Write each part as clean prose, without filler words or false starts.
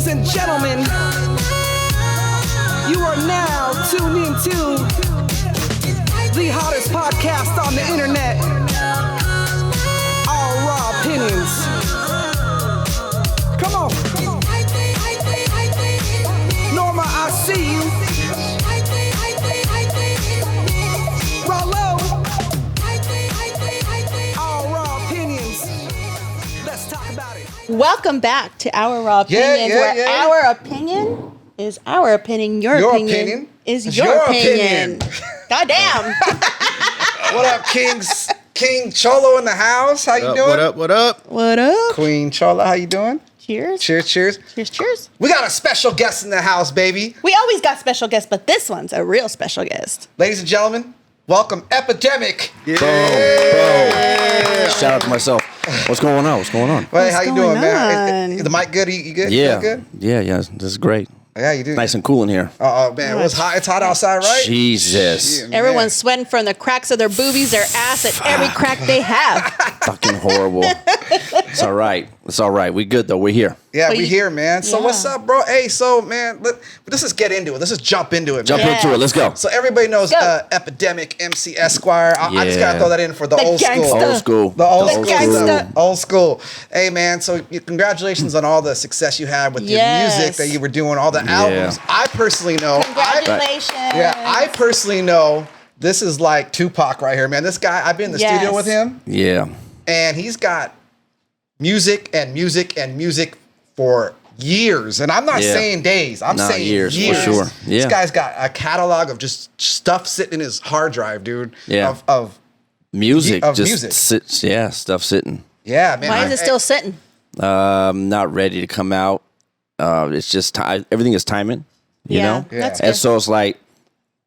Ladies and gentlemen, you are now tuned into the hottest podcast on the internet. All raw opinions. Come on. Norma, I see you. Rollo. All raw opinions. Let's talk about it. Welcome back to Our Raw Opinions, where our opinion is our opinion. Your opinion is your opinion. Goddamn. What up, Kings? King Cholo in the house. How you doing? What up? What up? What up? Queen Chola, how you doing? Cheers. Cheers, cheers. Cheers, cheers. We got a special guest in the house, baby. We always got special guests, but this one's a real special guest. Ladies and gentlemen, welcome Epademik. Yeah. Boom. Shout out to myself. What's going on? Hey, how you going doing, man? on? Is the mic good? You good? Yeah. You feel good? Yeah. This is great. Yeah, you do. Nice and cool in here. Oh, man. It was hot. It's hot outside, right? Jesus. Yeah, man. Everyone's sweating from the cracks of their boobies, their ass, and every crack they have. Fucking horrible. It's all right. It's all right. We good though. We're here. Yeah, But we here, man. So what's up, bro? Hey, so, man, let's just get into it. Let's just jump into it, Jump man. into it. Let's go. So everybody knows Epademik MC Esquire. I just gotta throw that in for the old gangsta. school. Old school. The old The school. gangsta. Old school. Hey, man, so congratulations on all the success you had with your music that you were doing, all the albums. I personally know. Congratulations. I personally know this is like Tupac right here, man. This guy, I've been in the studio with him, Yeah. and he's got music for years. And I'm not saying days. I'm saying years. For sure. Yeah. This guy's got a catalog of just stuff sitting in his hard drive, dude. Yeah. Of Music. Of just music. Sits. Yeah. Stuff sitting. yeah, man. Why is it still sitting? Not ready to come out. It's just everything is timing. You know. That's And good. so it's like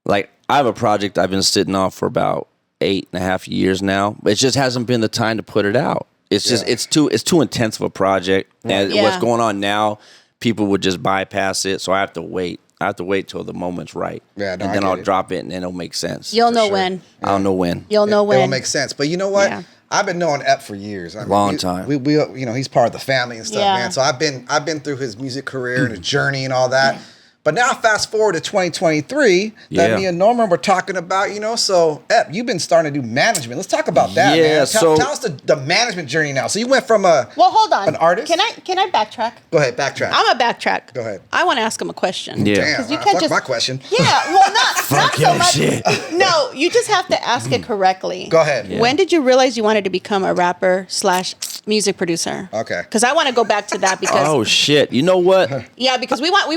I have a project I've been sitting on for about 8.5 years now. It just hasn't been the time to put it out. It's just it's too intense of a project. And what's going on now, people would just bypass it. So I have to wait. I have to wait till the moment's right. Yeah, no, and I then get I'll it. drop it, and then it'll make sense. You'll know when. I don't know when. You'll know It when. will make sense. But you know what? Yeah. I've been knowing Ep for years. I mean, Long time. We you know, he's part of the family and stuff, Yeah. man. So I've been through his music career and his journey and all that. But now fast forward to 2023, that me and Norman were talking about, you know, so Ep, you've been starting to do management. Let's talk about that, Yeah, man. so- Tell us the management journey now. So you went from Well, hold on. an artist? Can I backtrack? Go ahead, backtrack. I'm a backtrack. Go ahead. I want to ask him a question. Yeah. Damn, 'Cause you fuck can't just- my question. Yeah, well, not so your much. shit. No, you just have to ask it correctly. Go ahead. Yeah. When did you realize you wanted to become a rapper / music producer? Okay. Because I want to go back to that because Oh shit! You know what? yeah, because we want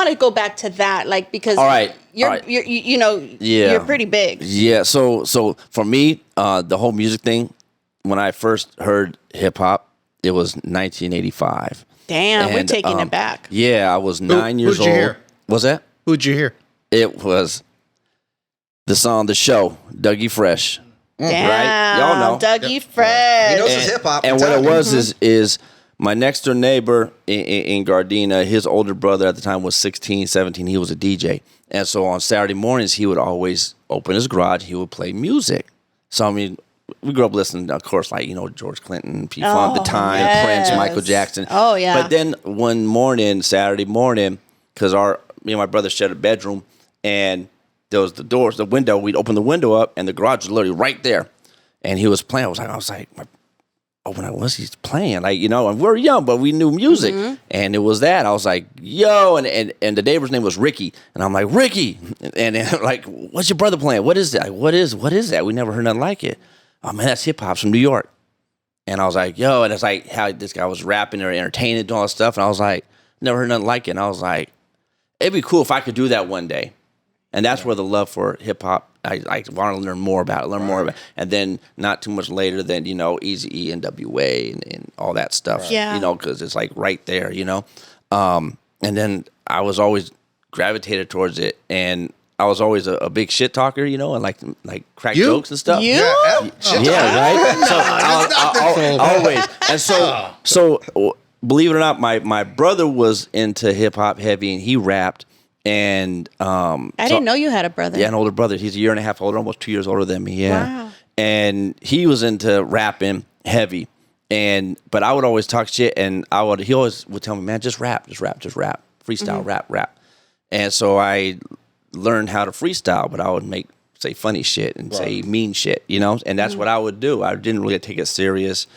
to go back to that, like, because All right, you're all right. you know Yeah. you're pretty big. Yeah. So for me, the whole music thing, when I first heard hip hop, it was 1985. Damn, we're And, taking it back. Yeah, I was 9 years who'd you old. hear? Was that? Who'd you hear? It was the song, The Show, Dougie Fresh. Damn, right? Y'all know. Dougie Fresh. He knows his hip hop. And what it was is my next door neighbor in Gardena, his older brother at the time was 16, 17. He was a DJ. And so on Saturday mornings, he would always open his garage. He would play music. So, I mean, we grew up listening, of course, like, you know, George Clinton, P-Funk, The Time, yes. Prince, Michael Jackson. Oh, yeah. But then one morning, Saturday morning, because me and my brother shared a bedroom, and there was the window. We'd open the window up, and the garage was literally right there. And he was playing. I was like, what's he playing? Like, you know, and we're young, but we knew music. Mm-hmm. And it was that. I was like, yo, and the neighbor's name was Ricky. And I'm like, Ricky. And like, what's your brother playing? What is that? What is that? We never heard nothing like it. Oh, man, that's hip hop from New York. And I was like, yo, and it's like how this guy was rapping or entertaining and all that stuff. And I was like, never heard nothing like it. And I was like, it'd be cool if I could do that one day. And that's where the love for hip hop, I want to learn more about it, And then not too much later than, you know, Eazy-E, NWA, and all that stuff. Right. Yeah. You know, because it's like right there, you know. And then I was always gravitated towards it. And I was always a big shit talker, you know, and like crack jokes and stuff. You? Yeah, Yeah, right. So I always, and so believe it or not, my brother was into hip hop heavy, and he rapped. And I didn't know you had a brother. Yeah, an older brother. He's a year and a half older, almost 2 years older than me. Yeah, Wow. and he was into rapping heavy. But I would always talk shit, and he always would tell me, man, just rap, freestyle, rap. And so I learned how to freestyle, but I would say funny shit and say mean shit, you know? And that's what I would do. I didn't really take it serious.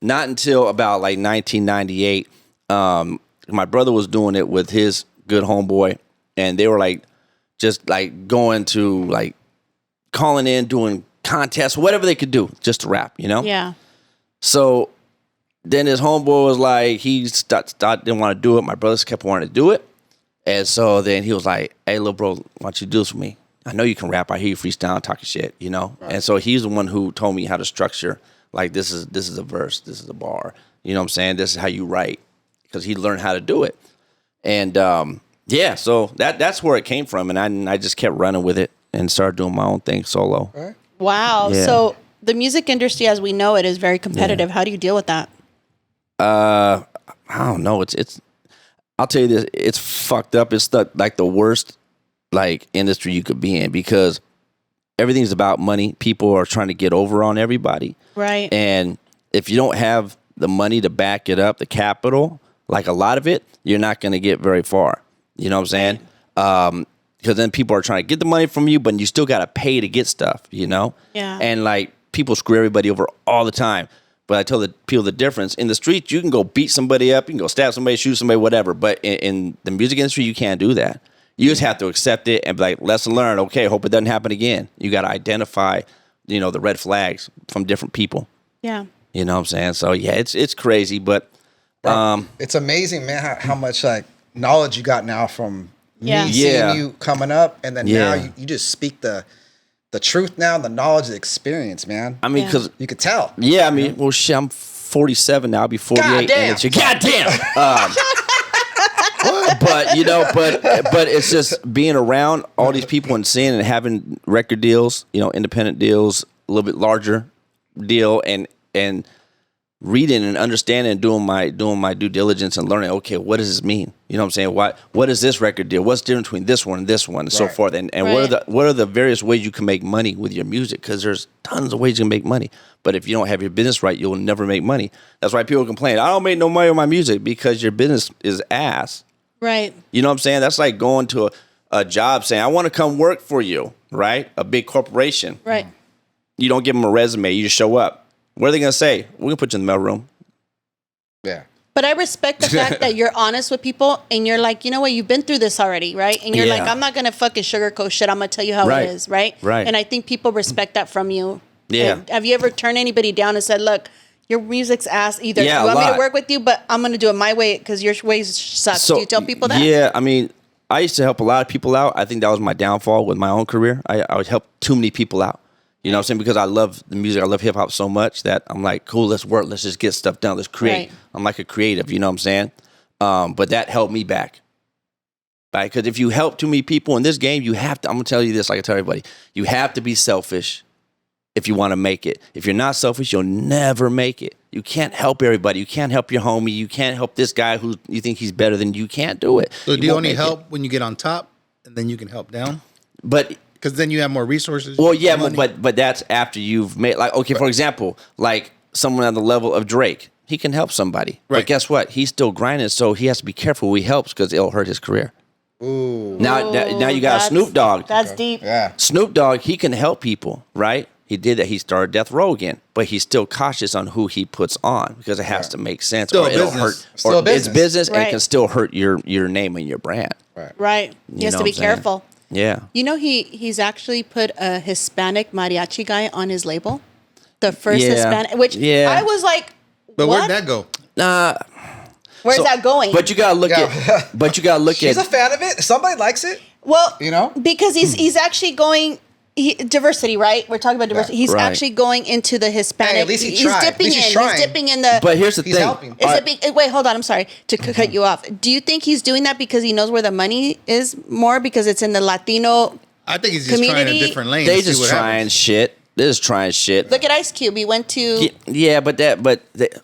Not until about like 1998, my brother was doing it with his good homeboy, and they were like, just like going to like calling in, doing contests, whatever they could do just to rap, you know? Yeah. So then his homeboy was like, didn't want to do it. My brothers kept wanting to do it. And so then he was like, hey, little bro, why don't you do this for me? I know you can rap. I hear you freestyle, talking shit, you know? Right. And so he's the one who told me how to structure, like, this is a verse, this is a bar. You know what I'm saying? This is how you write, because he learned how to do it. And so that's where it came from. And I just kept running with it and started doing my own thing solo. Right. Wow. Yeah. So the music industry as we know it is very competitive. Yeah. How do you deal with that? I don't know. It's I'll tell you this, it's fucked up. It's like the worst like industry you could be in, because everything's about money. People are trying to get over on everybody. Right. And if you don't have the money to back it up, the capital, like a lot of it, you're not going to get very far. You know what I'm saying? Because then people are trying to get the money from you, but you still got to pay to get stuff, you know? Yeah. And like people screw everybody over all the time. But I tell the people the difference. In the streets, you can go beat somebody up, you can go stab somebody, shoot somebody, whatever. But in the music industry, you can't do that. You just have to accept it and be like, lesson learned. Okay, hope it doesn't happen again. You got to identify, you know, the red flags from different people. Yeah. You know what I'm saying? So yeah, it's crazy, but it's amazing, man, how much like knowledge you got now from me seeing you coming up, and then now you just speak the truth now, the knowledge, the experience, man. I mean, because you could tell. Yeah, I mean, well, shit, I'm 47 now. I'll be 48. Goddamn. And it's goddamn. But you know, but it's just being around all these people and seeing and having record deals, you know, independent deals, a little bit larger deal, and reading and understanding and doing my due diligence and learning, okay, what does this mean? You know what I'm saying? What is this record deal? What's the difference between this one and so forth? And what are the various ways you can make money with your music? Because there's tons of ways you can make money. But if you don't have your business right, you'll never make money. That's why people complain, I don't make no money on my music, because your business is ass. Right. You know what I'm saying? That's like going to a job saying, I want to come work for you, right? A big corporation. Right. You don't give them a resume. You just show up. What are they going to say? We're going to put you in the mailroom. Yeah. But I respect the fact that you're honest with people and you're like, you know what, you've been through this already, right? And you're like, I'm not going to fucking sugarcoat shit. I'm going to tell you how it is, right? Right. And I think people respect that from you. Yeah. And have you ever turned anybody down and said, look, your music's ass. Either you want me to work with you, but I'm going to do it my way because your ways suck. So, do you tell people that? Yeah, I mean, I used to help a lot of people out. I think that was my downfall with my own career. I would help too many people out. You know what I'm saying? Because I love the music. I love hip hop so much that I'm like, cool, let's work. Let's just get stuff done. Let's create. Right. I'm like a creative, you know what I'm saying? But that held me back. Right? Because if you help too many people in this game, you have to, I'm going to tell you this like I tell everybody, you have to be selfish if you want to make it. If you're not selfish, you'll never make it. You can't help everybody. You can't help your homie. You can't help this guy who you think he's better than you. You can't do it. So do you only help when you get on top and then you can help down? But because then you have more resources. Well, yeah, but that's after you've made, like, okay, for example, like someone on the level of Drake, he can help somebody. Right. But guess what? He's still grinding, so he has to be careful who he helps because it'll hurt his career. Ooh. Now you got Snoop Dogg. That's deep. Yeah. Snoop Dogg, he can help people, right? He did that. He started Death Row again, but he's still cautious on who he puts on because it has to make sense. Still or it'll hurt. Or it's business, and it can still hurt your name and your brand. Right. He has to be careful. Yeah. You know, he's actually put a Hispanic mariachi guy on his label. The first Hispanic, which I was like, but where'd that go? Where's that going? But you gotta look at. But you gotta look She's a fan of it. Somebody likes it. Well, you know, because he's actually going. Diversity, right? We're talking about diversity. He's actually going into the Hispanic. Hey, at least he's dipping in. He's dipping in the. But here's the thing. Helping. Wait, hold on. I'm sorry to cut you off. Do you think he's doing that because he knows where the money is more because it's in the Latino? I think he's just trying a different lane. They just trying shit. They're just trying shit. Look at Ice Cube. He went to. Yeah,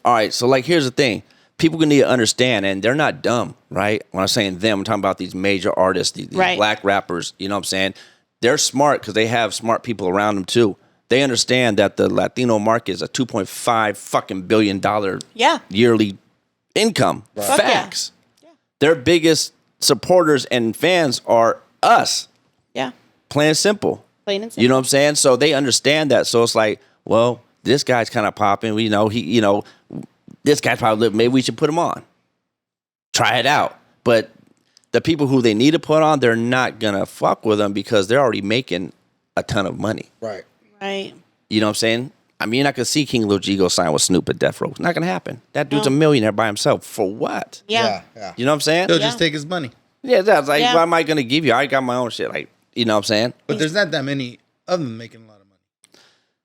all right. So like, here's the thing. People need to understand, and they're not dumb, right? When I'm saying them, I'm talking about these major artists, these black rappers. You know what I'm saying? They're smart because they have smart people around them too. they understand that the Latino market is a $2.5 fucking billion yearly income. Right. Facts. Yeah. Their biggest supporters and fans are us. Yeah. Plain and simple. Plain and simple. You know what I'm saying? So they understand that. So it's like, well, this guy's kind of popping. We know this guy's probably, maybe we should put him on. Try it out. But the people who they need to put on, they're not going to fuck with them because they're already making a ton of money. Right. Right. You know what I'm saying? I mean, you're not going to see King Lil G go sign with Snoop at Death Row. It's not going to happen. That dude's a millionaire by himself. For what? Yeah. You know what I'm saying? He'll just take his money. Yeah, that's like, why am I going to give you? I got my own shit. Like, you know what I'm saying? But there's not that many of them making a lot of money.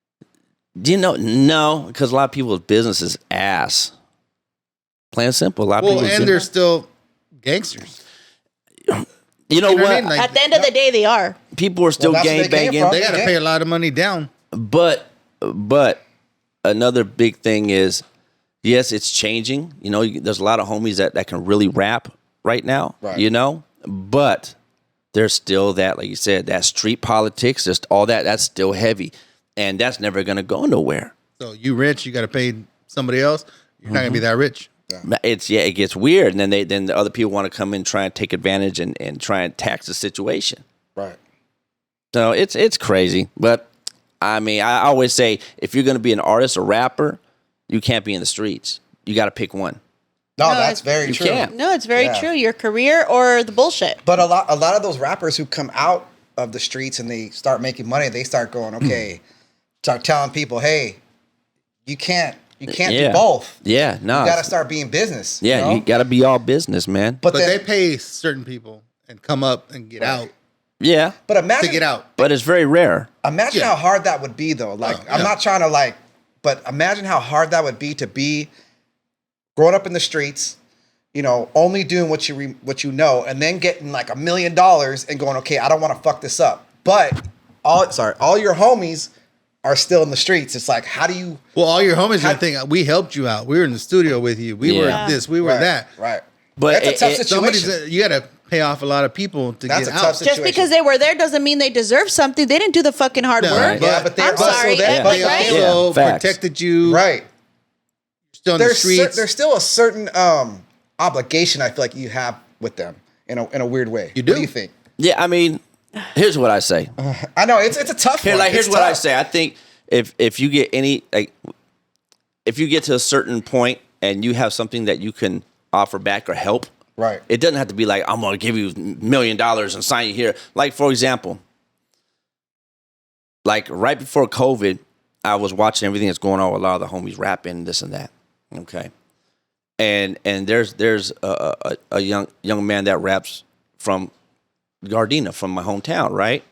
Do you know? No, because a lot of people's business is ass. Plain and simple. A lot of people. And they're still gangsters. You know what? I mean? Like, At the end of the day, they are. People are still gang banging. They got to pay a lot of money down. But another big thing is, yes, it's changing. You know, there's a lot of homies that can really rap right now. Right. You know, but there's still that, like you said, that street politics. Just all that. That's still heavy, and that's never gonna go nowhere. So you rich, you got to pay somebody else. You're not gonna be that rich. It gets weird, and then the other people want to come in, try and take advantage and try and tax the situation. Right. So it's crazy, but I mean, I always say if you're going to be an artist or rapper, you can't be in the streets. You got to pick one. No, that's very true. Can't. No, it's very true. Your career or the bullshit. But a lot of those rappers who come out of the streets and they start making money, they start going, okay, start telling people, hey, you can't do both. Yeah, no. You got to start being business. Yeah, you got to be all business, man. But they pay certain people and come up and get out. Yeah. But imagine to get out. But it's very rare. Imagine how hard that would be, though. Like, I'm not trying to but imagine how hard that would be to be growing up in the streets, you know, only doing what you know, and then getting like $1 million and going, okay, I don't want to fuck this up. But all your homies are still in the streets. It's like, how do you? Well, all your homies are gonna think we helped you out. We were in the studio with you. We were this. We were that. Right. But that's a tough situation. You got to pay off a lot of people to That's get a tough out. situation. Just because they were there doesn't mean they deserve something. They didn't do the fucking hard work. But I'm sorry. They also protected you. Right. Still in the streets. There's still a certain obligation I feel like you have with them in a weird way. You do? What do you think? Yeah, I mean, here's what I say. I know it's a tough one. Here's what I say. I think if you get if you get to a certain point and you have something that you can offer back or help, right? It doesn't have to be like, I'm going to give you $1 million and sign you here. Like, for example, like right before COVID, I was watching everything that's going on with a lot of the homies rapping, this and that. Okay. And there's a young man that raps from Gardena, from my hometown, right?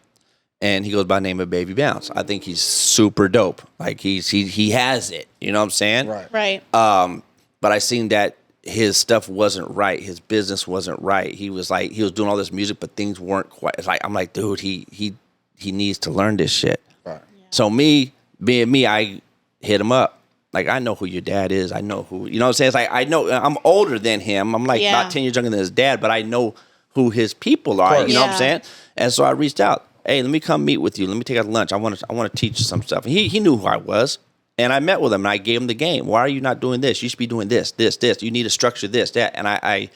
And he goes by the name of Baby Bounce. I think he's super dope. Like he has it. You know what I'm saying? Right. But I seen that his stuff wasn't right. His business wasn't right. He was doing all this music, but things weren't quite. It's like, I'm like, dude, he needs to learn this shit. Right. Yeah. So me, being me, I hit him up. Like, I know who your dad is. I know who, you know what I'm saying? It's like, I know, I'm older than him. I'm like not 10 years younger than his dad, but I know who his people are. You know what I'm saying? And so I reached out. Hey, let me come meet with you. Let me take out lunch. I want to teach you some stuff. And he knew who I was. And I met with him and I gave him the game. Why are you not doing this? You should be doing this. You need to structure this, that. And I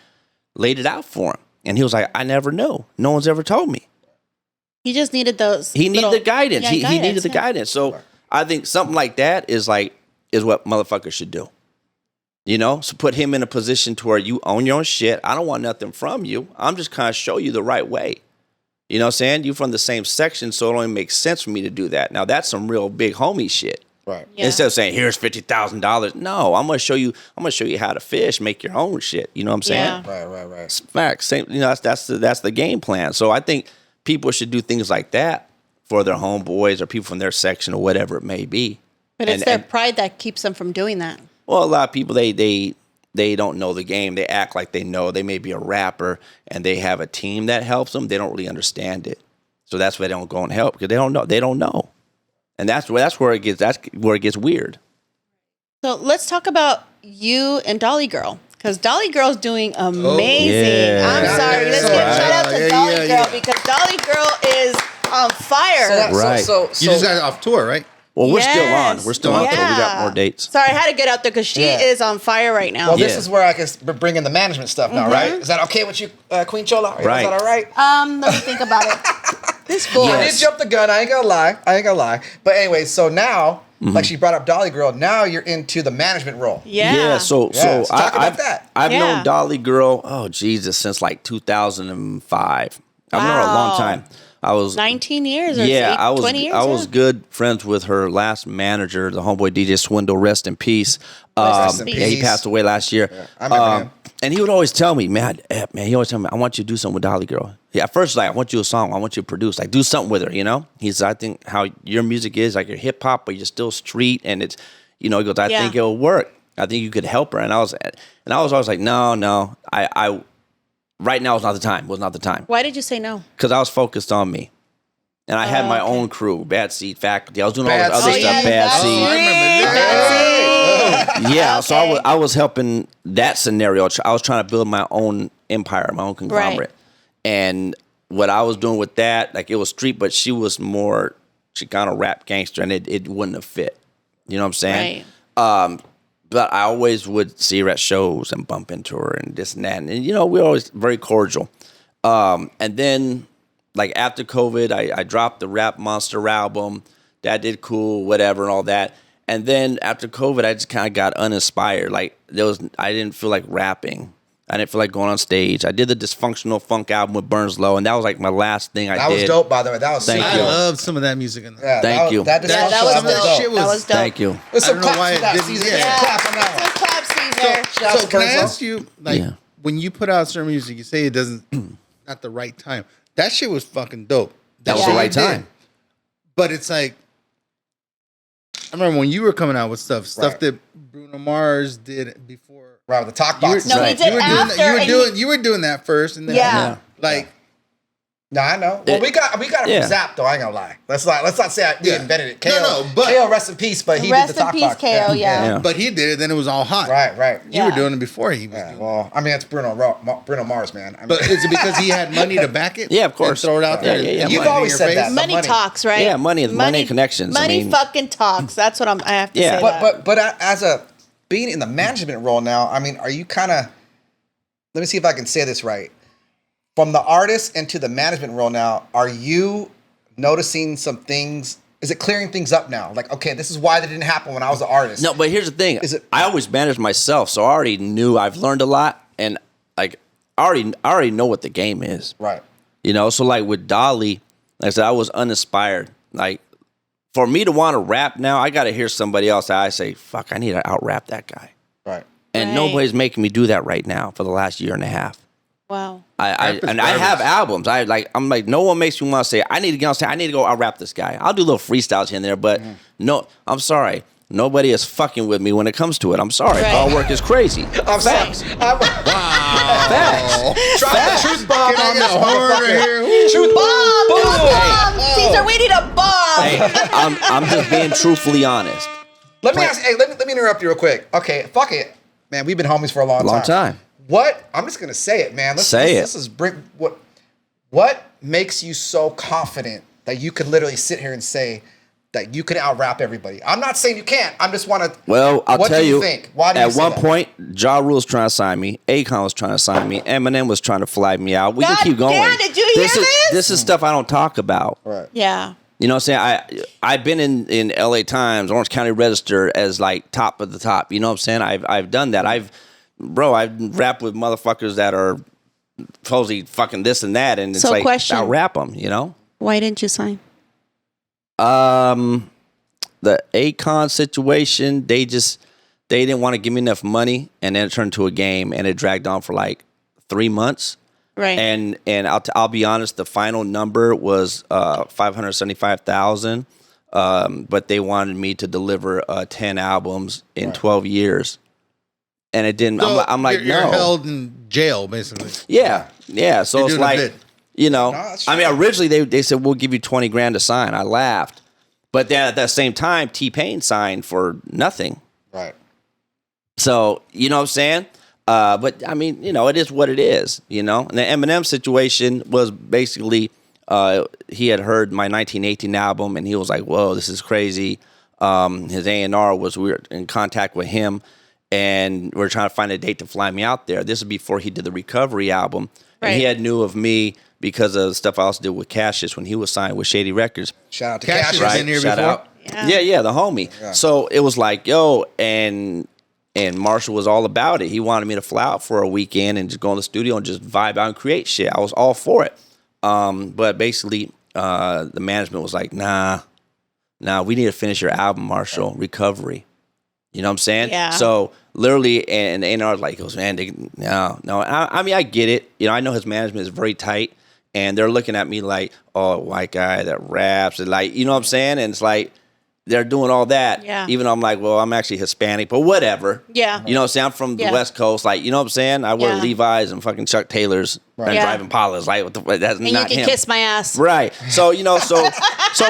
laid it out for him. And he was like, I never knew. No one's ever told me. He just needed those. He needed the guidance. Yeah, he needed the guidance. So I think something like that is what motherfuckers should do. You know? So put him in a position to where you own your own shit. I don't want nothing from you. I'm just kind of show you the right way. You know what I'm saying? You're from the same section, so it only makes sense for me to do that. Now, that's some real big homie shit. Right. Yeah. Instead of saying, here's $50,000. No, I'm gonna show you how to fish, make your own shit. You know what I'm saying? Yeah. Right. Facts. Same, you know, that's the game plan. So I think people should do things like that for their homeboys or people from their section or whatever it may be. But it's their pride that keeps them from doing that. Well, a lot of people they don't know the game. They act like they know. They may be a rapper and they have a team that helps them. They don't really understand it. So that's why they don't go and help, because they don't know. They don't know. And that's where it gets weird. So let's talk about you and Dolly Girl, because Dolly Girl's doing amazing. I'm sorry. Let's give a shout out to Dolly Girl because Dolly Girl is on fire. So you just got off tour, right? Well, we're still on. We're still on. Yeah. So we got more dates. Sorry, I had to get out there because she is on fire right now. Well, this is where I can bring in the management stuff now, right? Is that okay with you, Queen Chola? Right. Is that all right? Let me think about it. This fool. I did jump the gun. I ain't gonna lie. But anyway, so now, like she brought up Dolly Girl, now you're into the management role. Yeah. So talk about that. I've known Dolly Girl, oh Jesus, since like 2005. I've known her a long time. I was 19 years or 20 years. I was good friends with her last manager, the homeboy DJ Swindle. Rest in peace. Rest in Yeah, peace. he passed away last year. Yeah, I remember him. And he would always tell me, man, he always tell me, I want you to do something with Dolly Girl. Yeah, at first, like, I want you a song. I want you to produce. Like, do something with her, you know? He said, I think how your music is, like, you're hip-hop, but you're still street. And it's, you know, he goes, I think it'll work. I think you could help her. And I was always like, no. I right now is not the time. Was not the time. Why did you say no? Because I was focused on me. And I had my own crew, Bad Seed Faculty. I was doing all this other stuff, Bad Seed. I remember that. Yeah, so I was helping that scenario. I was trying to build my own empire, my own conglomerate. Right. And what I was doing with that, like it was street, but she was more Chicano rap gangster, and it wouldn't have fit. You know what I'm saying? Right. But I always would see her at shows and bump into her and this and that. And you know, we were always very cordial. And then, like after COVID, I dropped the Rap Monster album. That did cool, whatever, and all that. And then after COVID, I just kind of got uninspired. Like I didn't feel like rapping. I didn't feel like going on stage. I did the Dysfunctional Funk album with Burns Low, and that was like my last thing I did. That was dope, by the way. That was Thank super you. I love some of that music in there. Yeah, Thank you. That was dope. That was dope. Thank you. There's some I don't know why claps it for that, didn't- Caesar. yeah. Clap on that one. Good clap, Caesar. So can I ask you, like, when you put out certain music, you say it doesn't, not the right time. That shit was fucking dope. That was the right time. But it's like, I remember when you were coming out with stuff Right. that Bruno Mars did before. Right, with the talk boxes. No, he did after. You were doing that first, and then like. No, I know. Well, we got it from Zap though. I ain't gonna lie. Let's not say we invented it. KO, but KO, rest in peace. But he rest did the talk in box. peace, KO. Yeah. But he did it. Then it was all hot. Right. You were doing it before he was. Yeah, well, I mean, it's Bruno Mars, man. I mean, But is it because he had money to back it? Yeah, of course. And throw it out there. Yeah. You've Money always in said your that. face? Money talks, right? Yeah, money and connections. Money fucking talks. That's what I have to say. But as a being in the management role now, I mean, are you kind of? Let me see if I can say this right. From the artist into the management role now, are you noticing some things? Is it clearing things up now? Like, okay, this is why that didn't happen when I was an artist. No, but here's the thing. I always managed myself, so I already knew. I've learned a lot, and like I already know what the game is. Right. You know, so like with Dolly, like I said, I was uninspired. Like for me to want to rap now, I got to hear somebody else. I say, fuck, I need to out rap that guy. Right. And nobody's making me do that right now for the last year and a half. Wow. I have albums. I'm like, no one makes me want to say, I need to get on stage. I need to go out rap this guy. I'll do little freestyles here and there, but no, I'm sorry. Nobody is fucking with me when it comes to it. I'm sorry. Right. All work is crazy. I'm sorry. Wow. Facts. Drop the truth bomb on this horn right motherfucker. here. Truth Bomb! bomb. Bomb! Caesar, we need a bomb! Hey, I'm just being truthfully honest. Let me ask. Hey, let me interrupt you real quick. Okay, fuck it, man. We've been homies for a long time. What? I'm just gonna say it, man. This is what makes you so confident that you can literally sit here and say that you can out rap everybody? I'm not saying you can't. I'm just want to. Well, I'll tell you. What do you think? Why do you at say one that? point, Ja Rule was trying to sign me. Akon was trying to sign me. Eminem was trying to fly me out. We can keep going. Damn, did you hear this? This is stuff I don't talk about. Right. Yeah. You know what I'm saying? I've been in LA Times, Orange County Register as like top of the top. You know what I'm saying? I've done that. I've rapped with motherfuckers that are supposedly fucking this and that, and it's like I'll rap them. You know? Why didn't you sign? The Akon situation, they didn't want to give me enough money, and then it turned into a game, and it dragged on for like 3 months. Right. And I'll be honest, the final number was $575,000, but they wanted me to deliver 10 albums in 12 years, and it didn't. So I'm like, you're no. held in jail, basically. Yeah. So You're it's doing a like, bit. you know, that's I mean, originally they said we'll give you $20,000 to sign. I laughed, but then at that same time, T-Pain signed for nothing. Right. So you know what I'm saying? But I mean, you know, it is what it is, you know? And the Eminem situation was basically, he had heard my 1918 album and he was like, whoa, this is crazy. his A&R we were in contact with him, and we were trying to find a date to fly me out there. This is before he did the Recovery album, and he had knew of me because of stuff I also did with Cassius when he was signed with Shady Records. Shout out to Cassius. Cassius. Been here Shout before? out. Yeah, the homie. Yeah. So it was like, yo, and Marshall was all about it. He wanted me to fly out for a weekend and just go in the studio and just vibe out and create shit. I was all for it. But basically, the management was like, nah, we need to finish your album, Marshall, Recovery. You know what I'm saying? Yeah. So literally, and the A&R like goes, man, no. I mean, I get it. You know, I know his management is very tight, and they're looking at me like, oh, white guy that raps, and like, you know what I'm saying? And it's like, they're doing all that. Yeah. Even though I'm like, well, I'm actually Hispanic, but whatever. Yeah. You know what I'm saying? I'm from the West Coast. Like, you know what I'm saying? I wear Levi's and fucking Chuck Taylors and driving Impalas. Like, what the, that's and not him. And you can kiss my ass. Right. So, you know, so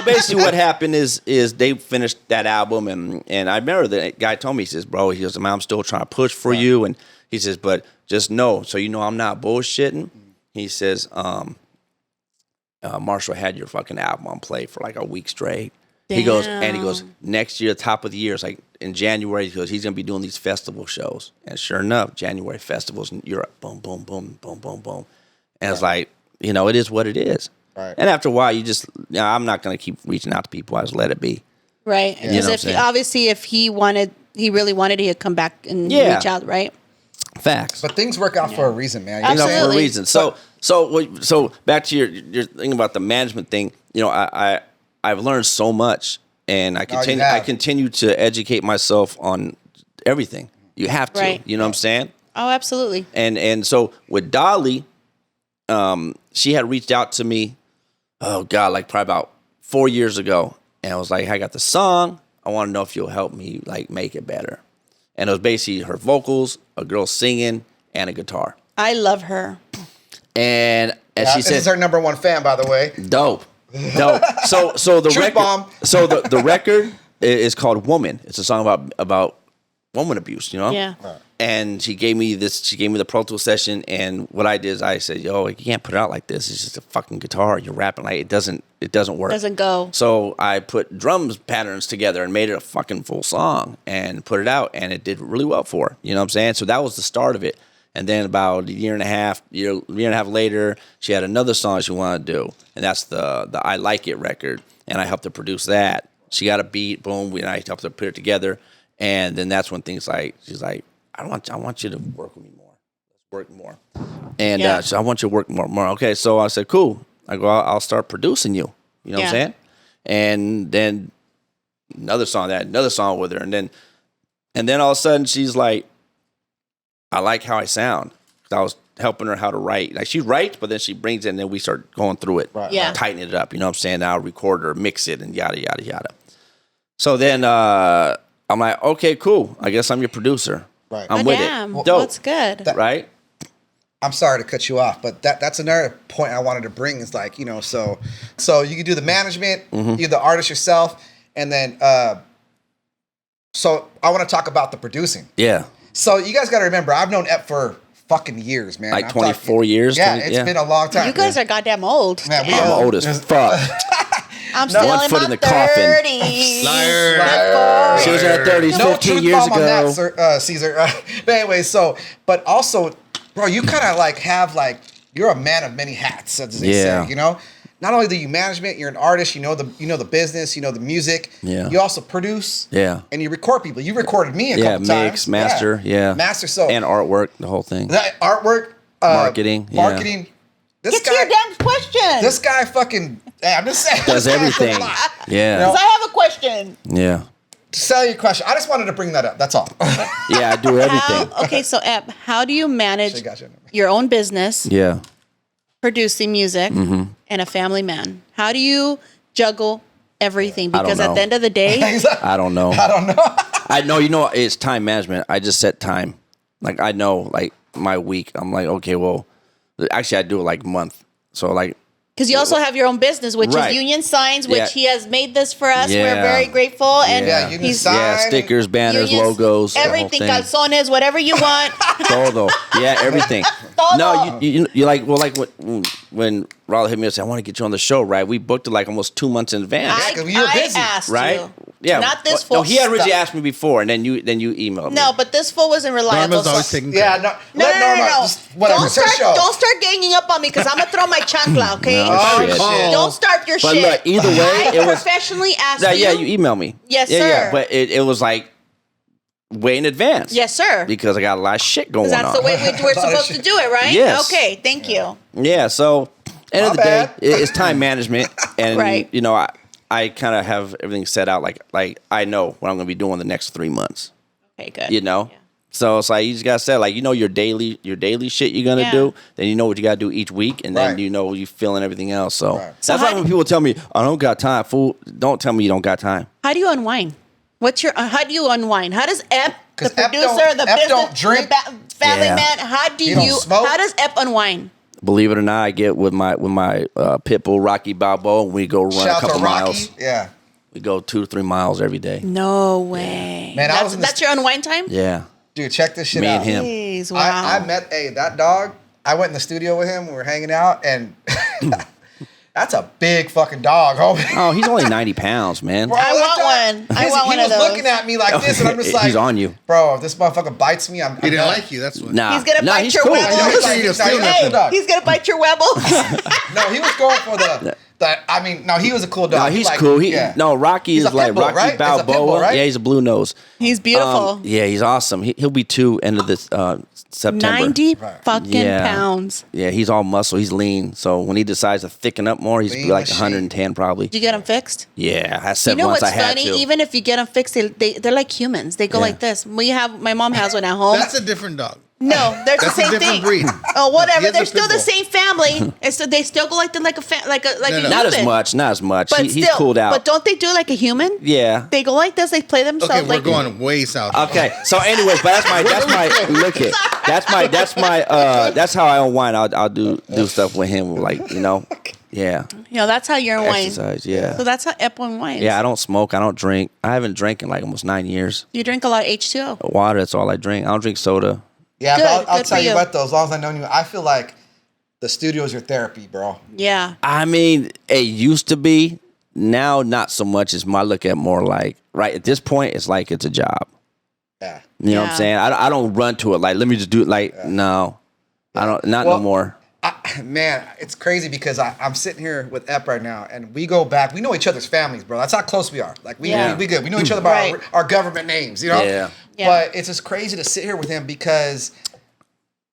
basically what happened is they finished that album. And I remember the guy told me, he says, bro, he goes, man, I'm still trying to push for you. And he says, but just know, so you know I'm not bullshitting. He says, Marshall had your fucking album on play for like a week straight. Damn. He goes, next year, top of the year, it's like in January, he goes, he's going to be doing these festival shows. And sure enough, January festivals in Europe, boom, boom, boom, boom, boom, boom. And it's like, you know, it is what it is. Right. And after a while, I'm not going to keep reaching out to people. I just let it be. Right. Because obviously, if he really wanted, he'd come back and reach out, right? Facts. But things work out for a reason, man. Absolutely. You know, for a reason. So back to your thing about the management thing, you know, I've learned so much, and I continue to educate myself on everything. You have to, you know what I'm saying? Oh, absolutely. And so with Dolly, she had reached out to me, oh God, like probably about 4 years ago, and I was like, I got the song. I want to know if you'll help me like make it better. And it was basically her vocals, a girl singing, and a guitar. I love her. And she said, "This is her number one fan, by the way." Dope. So the record bomb. So the record is called Woman. It's a song about woman abuse, you know? Yeah. Right. And she gave me the Pro Tool session, and what I did is I said, yo, you can't put it out like this. It's just a fucking guitar. You're rapping like it doesn't work. Doesn't go. So I put drums patterns together and made it a fucking full song and put it out, and it did really well for her. You know what I'm saying? So that was the start of it. And then about a year and a half later, she had another song she wanted to do, and that's the I Like It record. And I helped her produce that. She got a beat, boom. I helped her put it together, and then that's when things like she's like, I want you to work with me more. Let's work more. And so I want you to work more. Okay, so I said, cool. I go, I'll start producing you. You know what I'm saying? And then another song with her, and then all of a sudden she's like, I like how I sound. I was helping her how to write. Like she writes, but then she brings it, and then we start going through it, tightening it up. You know what I'm saying? Now record her, mix it, and yada yada yada. So then I'm like, okay, cool. I guess I'm your producer. Right. I'm with it. Well, that's good. Right? I'm sorry to cut you off, but that's another point I wanted to bring is like, you know, so you can do the management, you're the artist yourself, and then so I want to talk about the producing. Yeah. So you guys got to remember, I've known Ep for fucking years, man. Like 24 years? Yeah, it's been a long time. You guys are goddamn old. Man, I'm old as fuck. I'm still one in foot my in the coffin. 30s. Liar. She was in her 30s 15 years ago. On that, sir, Caesar. But anyway, but also, bro, you kind of like have like, you're a man of many hats, as they say, you know? Not only do you management, you're an artist, you know the business, you know the music. Yeah. You also produce. Yeah. And you record people. You recorded me a couple times. Mix, master, Master, so. And artwork, the whole thing. That artwork. Marketing. Get to your damn question. This guy fucking, I'm just saying. Does everything. Yeah. Because I have a question. Yeah. Sell your question. I just wanted to bring that up. That's all. Yeah, I do everything. Okay, so Ep, how do you manage your own business? Yeah. Producing music and a family man. How do you juggle everything? Because at the end of the day, I don't know. I know, it's time management. I just set time. Like I know, like my week. I'm like, okay, well, actually I do it like month. So like, because you also have your own business, which is Union Signs, which he has made this for us. We're very grateful. And Union Signs. Stickers, banners, logos, everything, calzones, whatever you want. Todo. Yeah, everything. todo. No, you like when Raul hit me and said, I want to get you on the show, right? We booked it like almost 2 months in advance. Yeah, 'cause you were busy, asked right? you. Yeah. Not this fool. No, he had originally asked me before, and then you emailed me. No, but this fool wasn't reliable. Norma's always taking Yeah, care. no, let Norma. Just, whatever. Don't It's her show. start ganging up on me because I'm gonna throw my chancla. Okay. No, shit. Don't start your But shit. look, either way, I it was. professionally asked Yeah, you. you emailed me. Yes, yeah, sir. Yeah, but it was like way in advance. Yes, sir. Because I got a lot of shit going on. That's the way we're supposed to do it, right? Yes. Okay. Thank you. Yeah. So end of the day, it's time management, and Right. I kind of have everything set out. Like I know what I'm going to be doing the next 3 months. Okay. Good. Yeah. So it's like you just gotta say like your daily shit you're gonna do, then you know what you gotta do each week, and then you feeling everything else. So that's why when people tell me I don't got time, fool, don't tell me you don't got time. How do you unwind? How do you unwind? How does Ep, the 'Cause Ep producer, the Ep business, don't drink. the family Yeah. man? How do He don't smoke. How does Ep unwind? Believe it or not, I get with my pit bull Rocky Balboa. We go run Shout a out couple to Rocky. miles. Yeah. We go 2 to 3 miles every day. No way. Man, I was in that's your unwind time? Yeah, Dude, check this shit me out. and him. Jeez, wow. I met that dog. I went in the studio with him. We were hanging out, and that's a big fucking dog, homie. Oh, he's only 90 pounds, man. Bro, I that want dog- one. I he want one of was those. looking at me like this, and I'm just like, He's on you. Bro, if this motherfucker bites me, I'm He didn't done. like you. That's what. Nah, He's gonna bite he's your cool. webbles. Make sure you don't steal nothing. dog. He's gonna bite your webbles. No, he was going for the. No, he was a cool dog. No, he's like, cool. yeah. Rocky He's is a like pit bull, Rocky right? He's a pit Balboa. bull, right? Yeah, he's a blue nose. He's beautiful. Yeah, he's awesome. He'll be 2 end of this September. 90 fucking Yeah. pounds. Yeah, he's all muscle. He's lean. So when he decides to thicken up more, he's Lean like machine. 110 probably. Did you get them fixed? Yeah, I said You know once what's I had funny? to. Even if you get them fixed, they're like humans. They go Yeah. like this. My mom has one at home. That's a different dog. No, they're the That's a same different thing. breed. Oh, whatever. He has They're a still pit the bull. same family, and so they still go like a No, a no. not as human. much. Not as much. But He's still, cooled out. But don't they do it like a human? Yeah. They go like this. They play themselves Okay, we're like going way south. Okay. So, anyways, but look it. That's how I unwind. I'll do stuff with him, like Yeah. That's how you're unwind. Exercise. Yeah. So that's how Ep unwinds. Yeah. I don't smoke. I don't drink. I haven't drank in like almost 9 years. You drink a lot of H2O. Water. That's all I drink. I don't drink soda. Yeah, Good, but I'll good tell for you you. what, though, as long as I know you, I feel like the studio is your therapy, bro. Yeah. I mean, it used to be. Now, not so much. It's my look at more like right at this point. It's like it's a job. Yeah. You know what Yeah. I'm saying? I don't run to it like let me just do it. Like no, I don't. Not Well, no more. Man, it's crazy because I'm sitting here with Ep right now, and we go back. We know each other's families, bro. That's how close we are. Like we good. We know each other by Right. our government names, you know. Yeah. Yeah. But it's just crazy to sit here with him because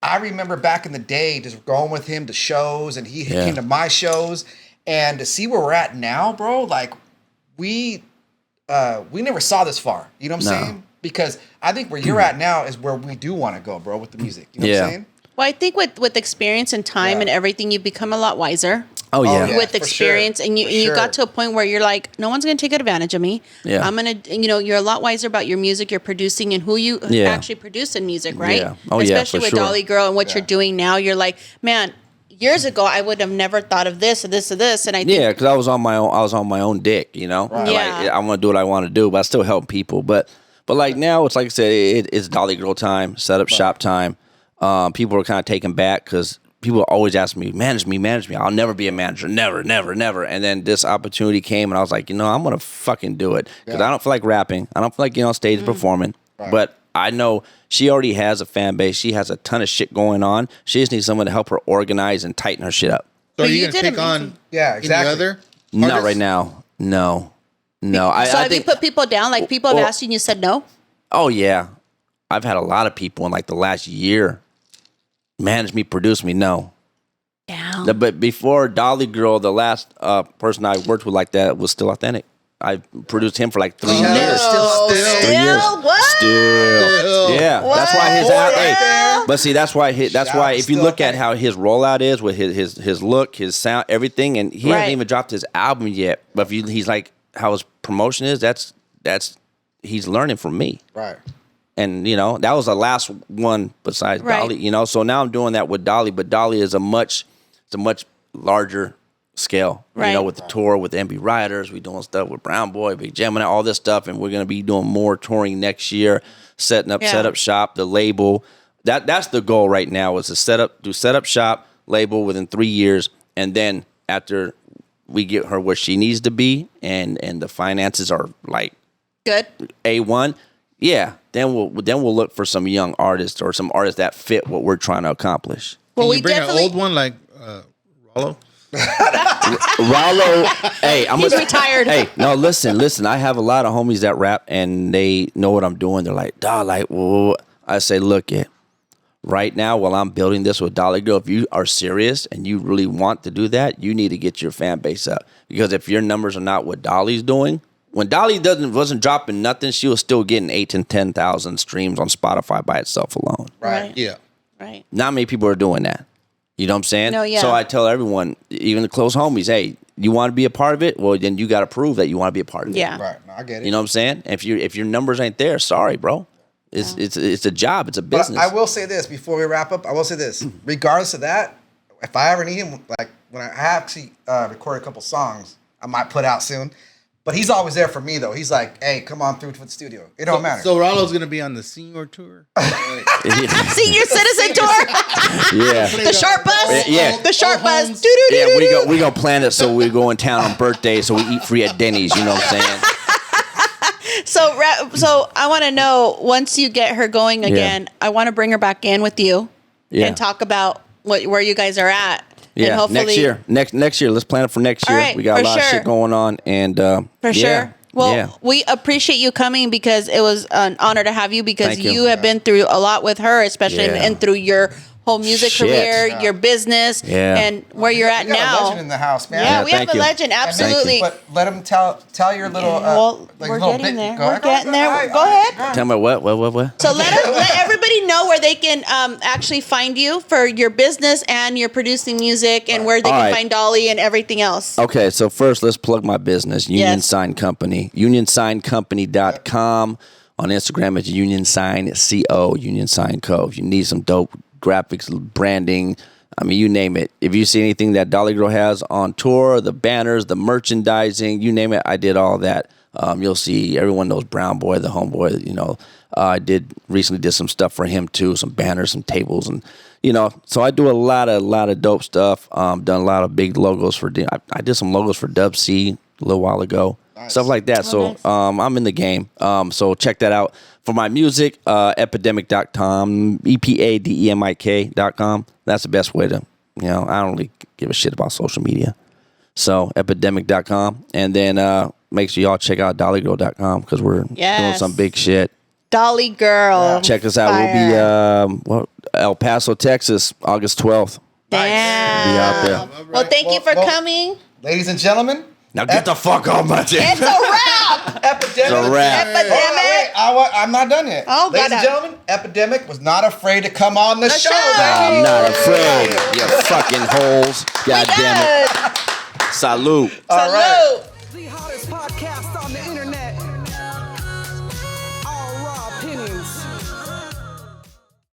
I remember back in the day just going with him to shows, and he Yeah. came to my shows, and to see where we're at now, bro. Like we never saw this far. You know what I'm No. saying? Because I think where you're at now is where we do want to go, bro, with the music. You know what Yeah. I'm saying? Well, I think with experience and time Yeah. and everything, you become a lot wiser. Oh yeah. yeah. With for experience, sure, and you for you sure. got to a point where you're like, no one's gonna take advantage of me. Yeah. I'm gonna, you're a lot wiser about your music, you're producing, and who you Yeah. actually produce in music, right? Yeah. Oh, yeah, Especially for with sure. Dolly Girl and what Yeah. you're doing now. You're like, man, years ago I would have never thought of this or this or this, and I think Yeah, because I was on my own. I was on my own dick. Yeah. Like I want to do what I want to do, but I still help people. But like now, it's like I said, it's Dolly Girl time, set up shop time. People are kind of taken back because people always ask me, manage me. I'll never be a manager, never. And then this opportunity came, and I was like, I'm gonna fucking do it because I don't feel like rapping. I don't feel like on stage performing. But I know she already has a fan base. She has a ton of shit going on. She just needs someone to help her organize and tighten her shit up. So are But you you going to did take amazing. on Yeah, exactly. any other Not artists? right now. No. so I have think. you put people down? Like people have well- asked you and you said no? Oh yeah, I've had a lot of people in like the last year manage me, produce me. No, Down. but before Dolly Girl, the last person I worked with like that was Still Authentic. I produced him for like 3 No. years. Still. 3 years. What? Still. Yeah, that's why his What? out. Right there. But see, that's why Shout out if you Still look at Authentic. how his rollout is with his look, his sound, everything, and he Right. hasn't even dropped his album yet. But if he's like how his promotion is, that's he's learning from me. Right. And that was the last one besides Right. Dolly. So now I'm doing that with Dolly, but Dolly is a much larger scale. Right. With the tour with MB Riders, we doing stuff with Brown Boy, Big Gemini, all this stuff, and we're gonna be doing more touring next year, setting up Yeah. set up shop, the label. That's the goal right now is to set up shop, label within 3 years, and then after we get her where she needs to be, and the finances are like good A1. Yeah, then we'll look for some young artists or some artists that fit what we're trying to accomplish. Well, we bring an old one like Rollo. Rollo, hey, he's retired. Hey, no, listen. I have a lot of homies that rap and they know what I'm doing. They're like, dawg, like, well, I say, look, right now while I'm building this with Dolly Girl, if you are serious and you really want to do that, you need to get your fan base up. Because if your numbers are not what Dolly's doing, when Dolly wasn't dropping nothing, she was still getting 8,000 to 10,000 streams on Spotify by itself alone. Right. Yeah. Right. Not many people are doing that. You know what I'm saying? No, yeah. So I tell everyone, even the close homies, hey, you want to be a part of it? Well, then you got to prove that you want to be a part of it. Yeah. Right. No, I get it. You know what I'm saying? If your numbers ain't there, sorry, bro. It's a job. It's a business. But I will say this before we wrap up. I will say this. Regardless of that, if I ever need him, like when I actually record a couple songs, I might put out soon. But he's always there for me, though. He's like, hey, come on through to the studio. It don't matter. So Rollo's going to be on the senior tour? Senior citizen tour. Yeah. The short bus. Yeah. The short bus. Yeah, we go plan it so we go in town on birthdays so we eat free at Denny's. You know what I'm saying? So I want to know, once you get her going again, I want to bring her back in with you and talk about where you guys are at. Yeah, and hopefully, next year. Let's plan it for next year. Right, we got a lot of shit going on, and for sure. Well, we appreciate you coming because it was an honor to have you because you have been through a lot with her, especially and through your whole music career, your business, and where you're at we got now. A legend in the house, man. Yeah, we have a legend, absolutely. But let him tell your little. We're getting there. We're getting there. Go ahead. Tell me what? So let everybody know where they can actually find you for your business and your producing music and where they can find Dolly and everything else. Okay, so first let's plug my business, Union Sign Company. UnionSignCompany.com. On Instagram, it's Union Sign Co. Union Sign Co. If you need some dope graphics, branding, I mean, you name it. If you see anything that Dolly Girl has on tour, the banners, the merchandising, you name it, I did all that. You'll see, everyone knows Brown Boy, the homeboy, you know. I recently did some stuff for him too, some banners, some tables, and you know. So I do a lot of dope stuff. Done a lot of big logos for. I did some logos for Dub C a little while ago, stuff like that. So I'm in the game. So check that out. For my music, Epademik.com, Epademik.com. That's the best way to, you know, I don't really give a shit about social media. So Epademik.com, and then make sure y'all check out DollyGirl.com because we're doing some big shit. Dolly Girl. Check us out. Fire. We'll be El Paso, Texas, August 12th. Damn. Be out there. Well, thank you for coming. Ladies and gentlemen. Now get the fuck off my table. It's a wrap. Epidemic. It's a wrap. Epidemic. I'm not done yet. Oh, ladies and gentlemen, Epidemic was not afraid to come on the show. I'm not afraid. You fucking holes. God damn it. Salute. All right. Salute. The hottest podcast.